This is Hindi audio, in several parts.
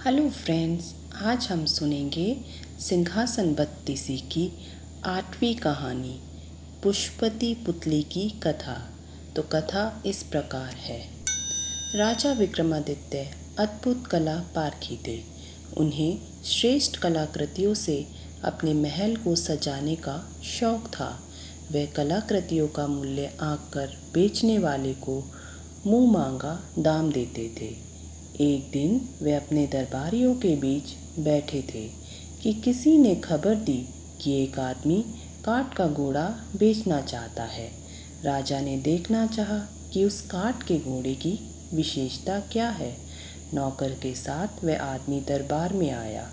हेलो फ्रेंड्स, आज हम सुनेंगे सिंहासन बत्तीसी की 8वीं कहानी पुष्पति पुतली की कथा। तो कथा इस प्रकार है। राजा विक्रमादित्य अद्भुत कला पारखी थे। उन्हें श्रेष्ठ कलाकृतियों से अपने महल को सजाने का शौक था। वे कलाकृतियों का मूल्य आंक कर बेचने वाले को मुंह मांगा दाम देते थे। एक दिन वे अपने दरबारियों के बीच बैठे थे कि किसी ने खबर दी कि एक आदमी काठ का घोड़ा बेचना चाहता है। राजा ने देखना चाहा कि उस काठ के घोड़े की विशेषता क्या है। नौकर के साथ वह आदमी दरबार में आया।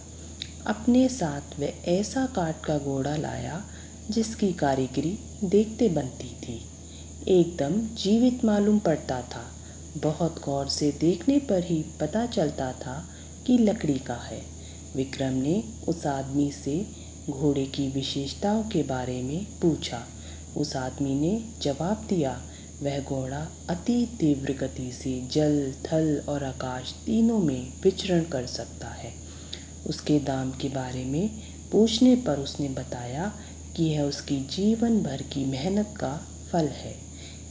अपने साथ वह ऐसा काठ का घोड़ा लाया जिसकी कारीगरी देखते बनती थी। एकदम जीवित मालूम पड़ता था। बहुत गौर से देखने पर ही पता चलता था कि लकड़ी का है। विक्रम ने उस आदमी से घोड़े की विशेषताओं के बारे में पूछा। उस आदमी ने जवाब दिया, वह घोड़ा अति तीव्र गति से जल, थल और आकाश तीनों में विचरण कर सकता है। उसके दाम के बारे में पूछने पर उसने बताया कि यह उसकी जीवन भर की मेहनत का फल है,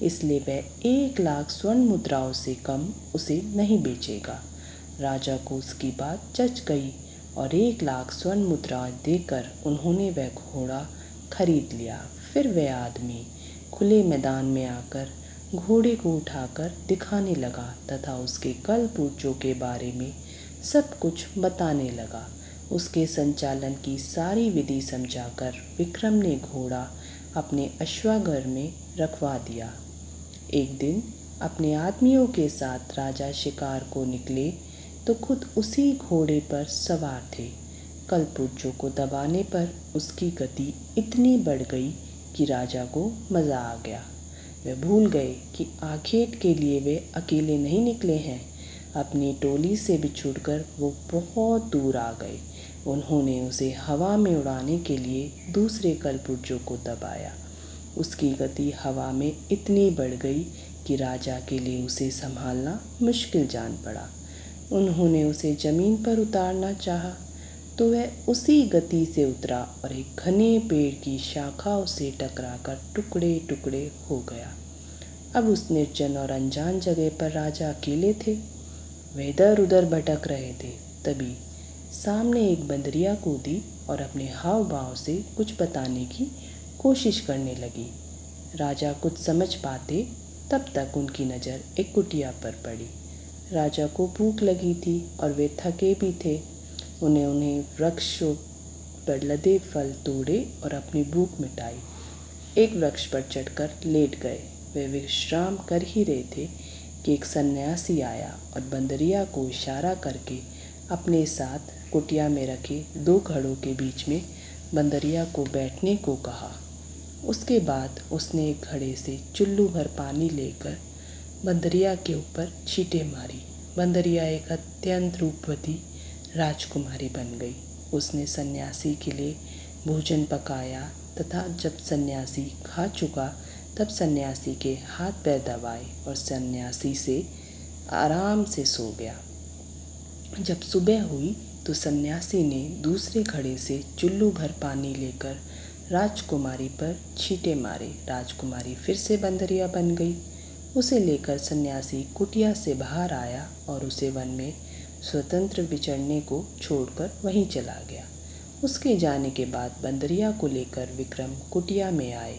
इसलिए वह 1 लाख स्वर्ण मुद्राओं से कम उसे नहीं बेचेगा। राजा को उसकी बात जच गई और 1 लाख स्वर्ण मुद्राएं देकर उन्होंने वह घोड़ा खरीद लिया। फिर वह आदमी खुले मैदान में आकर घोड़े को उठाकर दिखाने लगा तथा उसके कल पुर्जों के बारे में सब कुछ बताने लगा। उसके संचालन की सारी विधि समझाकर विक्रम ने घोड़ा अपने अश्वागार में रखवा दिया। एक दिन अपने आदमियों के साथ राजा शिकार को निकले तो खुद उसी घोड़े पर सवार थे। कलपुर्जों को दबाने पर उसकी गति इतनी बढ़ गई कि राजा को मज़ा आ गया। वे भूल गए कि आखेट के लिए वे अकेले नहीं निकले हैं। अपनी टोली से बिछुड़कर वो बहुत दूर आ गए। उन्होंने उसे हवा में उड़ाने के लिए दूसरे कलपुर्जों को दबाया। उसकी गति हवा में इतनी बढ़ गई कि राजा के लिए उसे संभालना मुश्किल जान पड़ा। उन्होंने उसे ज़मीन पर उतारना चाहा तो वह उसी गति से उतरा और एक घने पेड़ की शाखाओं से टकराकर टुकड़े टुकड़े हो गया। अब उस निर्जन और अनजान जगह पर राजा अकेले थे। वे इधर उधर भटक रहे थे। तभी सामने एक बंदरिया कूदी और अपने हाव भाव से कुछ बताने की कोशिश करने लगी। राजा कुछ समझ पाते तब तक उनकी नज़र एक कुटिया पर पड़ी। राजा को भूख लगी थी और वे थके भी थे। उन्हें वृक्षों पर लदे फल तोड़े और अपनी भूख मिटाई। एक वृक्ष पर चढ़कर लेट गए। वे विश्राम कर ही रहे थे कि एक सन्यासी आया और बंदरिया को इशारा करके अपने साथ कुटिया में रखे 2 घड़ों के बीच में बंदरिया को बैठने को कहा। उसके बाद उसने एक घड़े से चुल्लू भर पानी लेकर बंदरिया के ऊपर छींटे मारी। बंदरिया एक अत्यंत रूपवती राजकुमारी बन गई। उसने सन्यासी के लिए भोजन पकाया तथा जब सन्यासी खा चुका तब सन्यासी के हाथ पैर दबाए और सन्यासी से आराम से सो गया। जब सुबह हुई तो सन्यासी ने दूसरे घड़े से चुल्लू भर पानी लेकर राजकुमारी पर छींटे मारे। राजकुमारी फिर से बंदरिया बन गई। उसे लेकर सन्यासी कुटिया से बाहर आया और उसे वन में स्वतंत्र विचरने को छोड़कर वहीं चला गया। उसके जाने के बाद बंदरिया को लेकर विक्रम कुटिया में आए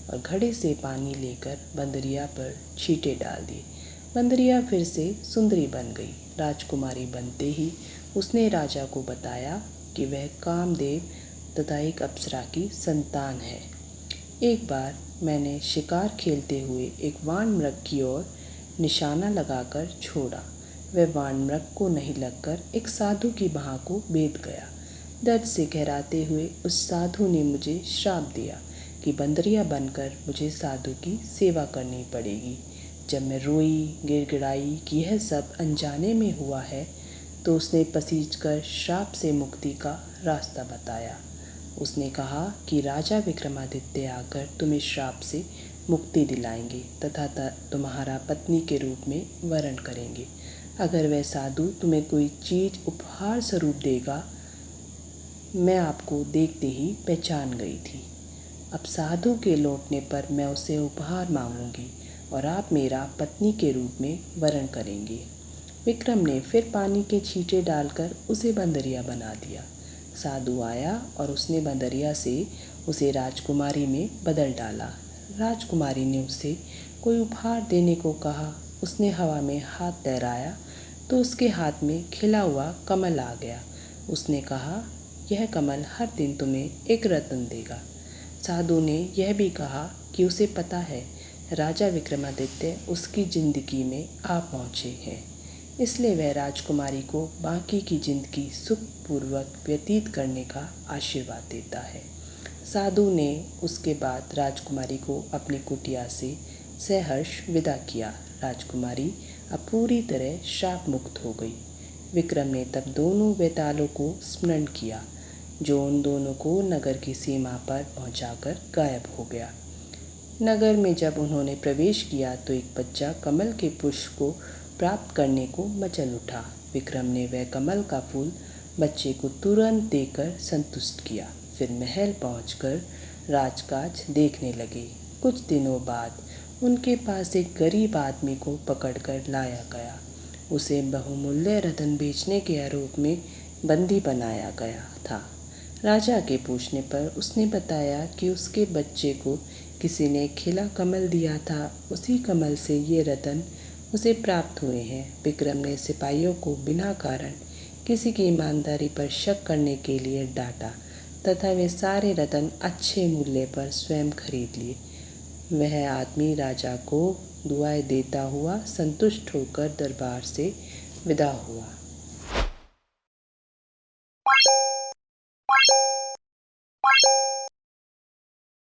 और घड़े से पानी लेकर बंदरिया पर छींटे डाल दिए। बंदरिया फिर से सुंदरी बन गई। राजकुमारी बनते ही उसने राजा को बताया कि वह कामदेव तथा एक अप्सरा की संतान है। एक बार मैंने शिकार खेलते हुए एक वान मृग की ओर निशाना लगाकर छोड़ा। वह वान मृग को नहीं लगकर एक साधु की बाह को बेध गया। दर्द से कहराते हुए उस साधु ने मुझे श्राप दिया कि बंदरिया बनकर मुझे साधु की सेवा करनी पड़ेगी। जब मैं रोई गिड़गिड़ाई कि यह सब अनजाने में हुआ है तो उसने पसीजकर श्राप से मुक्ति का रास्ता बताया। उसने कहा कि राजा विक्रमादित्य आकर तुम्हें श्राप से मुक्ति दिलाएंगे तथा तुम्हारा पत्नी के रूप में वरण करेंगे। अगर वह साधु तुम्हें कोई चीज़ उपहार स्वरूप देगा, मैं आपको देखते ही पहचान गई थी। अब साधु के लौटने पर मैं उसे उपहार मांगूंगी और आप मेरा पत्नी के रूप में वरण करेंगे। विक्रम ने फिर पानी के छींटे डालकर उसे बंदरिया बना दिया। साधु आया और उसने बंदरिया से उसे राजकुमारी में बदल डाला। राजकुमारी ने उसे कोई उपहार देने को कहा। उसने हवा में हाथ लहराया तो उसके हाथ में खिला हुआ कमल आ गया। उसने कहा, यह कमल हर दिन तुम्हें एक रत्न देगा। साधु ने यह भी कहा कि उसे पता है राजा विक्रमादित्य उसकी जिंदगी में आ पहुँचे हैं, इसलिए वह राजकुमारी को बाकी की जिंदगी सुखपूर्वक व्यतीत करने का आशीर्वाद देता है। साधु ने उसके बाद राजकुमारी को अपनी कुटिया से सहर्ष विदा किया। राजकुमारी अब पूरी तरह श्राप मुक्त हो गई। विक्रम ने तब दोनों वेतालों को स्मरण किया, जो उन दोनों को नगर की सीमा पर पहुंचाकर गायब हो गया। नगर में जब उन्होंने प्रवेश किया तो एक बच्चा कमल के पुष्प को प्राप्त करने को मचल उठा। विक्रम ने वह कमल का फूल बच्चे को तुरंत देकर संतुष्ट किया। फिर महल पहुंचकर राजकाज देखने लगे। कुछ दिनों बाद उनके पास एक गरीब आदमी को पकड़कर लाया गया। उसे बहुमूल्य रत्न बेचने के आरोप में बंदी बनाया गया था। राजा के पूछने पर उसने बताया कि उसके बच्चे को किसी ने खिला कमल दिया था। उसी कमल से ये रत्न उसे प्राप्त हुए हैं। विक्रम ने सिपाहियों को बिना कारण किसी की ईमानदारी पर शक करने के लिए डांटा तथा वे सारे रत्न अच्छे मूल्य पर स्वयं खरीद लिए। वह आदमी राजा को दुआएं देता हुआ संतुष्ट होकर दरबार से विदा हुआ।